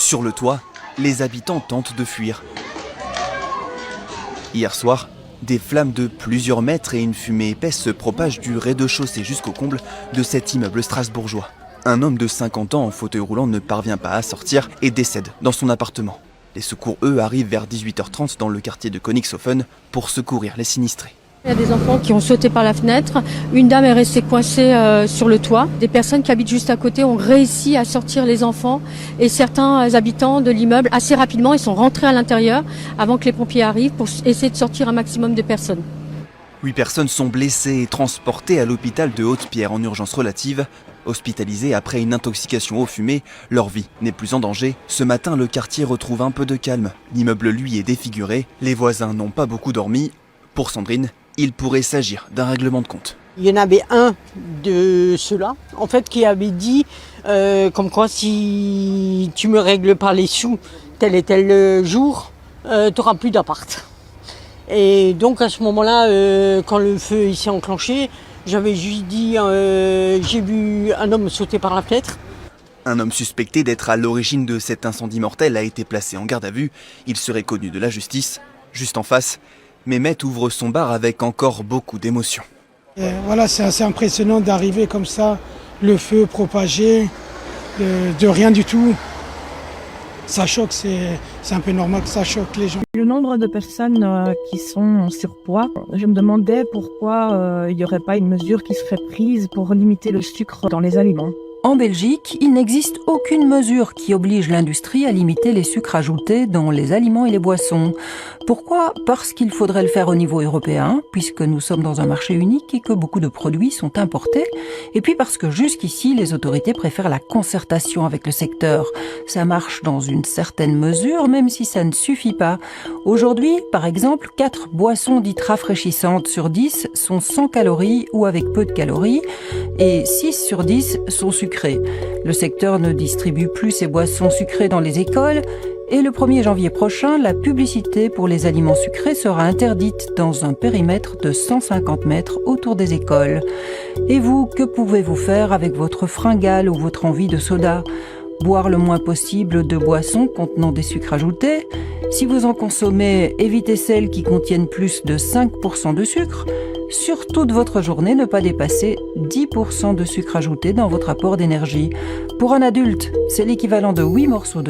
Sur le toit, les habitants tentent de fuir. Hier soir, des flammes de plusieurs mètres et une fumée épaisse se propagent du rez-de-chaussée jusqu'au comble de cet immeuble strasbourgeois. Un homme de 50 ans en fauteuil roulant ne parvient pas à sortir et décède dans son appartement. Les secours, eux, arrivent vers 18h30 dans le quartier de Königshofen pour secourir les sinistrés. Il y a des enfants qui ont sauté par la fenêtre. Une dame est restée coincée sur le toit. Des personnes qui habitent juste à côté ont réussi à sortir les enfants. Et certains habitants de l'immeuble, assez rapidement, ils sont rentrés à l'intérieur avant que les pompiers arrivent pour essayer de sortir un maximum de personnes. 8 personnes sont blessées et transportées à l'hôpital de Haute-Pierre en urgence relative. Hospitalisées après une intoxication aux fumées, leur vie n'est plus en danger. Ce matin, le quartier retrouve un peu de calme. L'immeuble, lui, est défiguré. Les voisins n'ont pas beaucoup dormi. Pour Sandrine, il pourrait s'agir d'un règlement de compte. Il y en avait un de ceux-là, en fait, qui avait dit comme quoi si tu me règles pas les sous tel et tel jour, tu n'auras plus d'appart. Et donc à ce moment-là, quand le feu s'est enclenché, j'avais juste dit j'ai vu un homme sauter par la fenêtre. Un homme suspecté d'être à l'origine de cet incendie mortel a été placé en garde à vue. Il serait connu de la justice. Juste en face, Mehmet ouvre son bar avec encore beaucoup d'émotions. Voilà, c'est assez impressionnant d'arriver comme ça, le feu propagé, de rien du tout. Ça choque, c'est un peu normal que ça choque les gens. Le nombre de personnes qui sont en surpoids, je me demandais pourquoi il n'y aurait pas une mesure qui serait prise pour limiter le sucre dans les aliments. En Belgique, il n'existe aucune mesure qui oblige l'industrie à limiter les sucres ajoutés dans les aliments et les boissons. Pourquoi ? Parce qu'il faudrait le faire au niveau européen, puisque nous sommes dans un marché unique et que beaucoup de produits sont importés. Et puis parce que jusqu'ici, les autorités préfèrent la concertation avec le secteur. Ça marche dans une certaine mesure, même si ça ne suffit pas. Aujourd'hui, par exemple, 4 boissons dites rafraîchissantes sur 10 sont sans calories ou avec peu de calories, et 6 sur 10 sont sucrées. Le secteur ne distribue plus ces boissons sucrées dans les écoles et le 1er janvier prochain, la publicité pour les aliments sucrés sera interdite dans un périmètre de 150 mètres autour des écoles. Et vous, que pouvez-vous faire avec votre fringale ou votre envie de soda ? Boire le moins possible de boissons contenant des sucres ajoutés. Si vous en consommez, évitez celles qui contiennent plus de 5% de sucre. Sur toute votre journée, ne pas dépasser 10% de sucre ajouté dans votre apport d'énergie. Pour un adulte, c'est l'équivalent de 8 morceaux de sucre.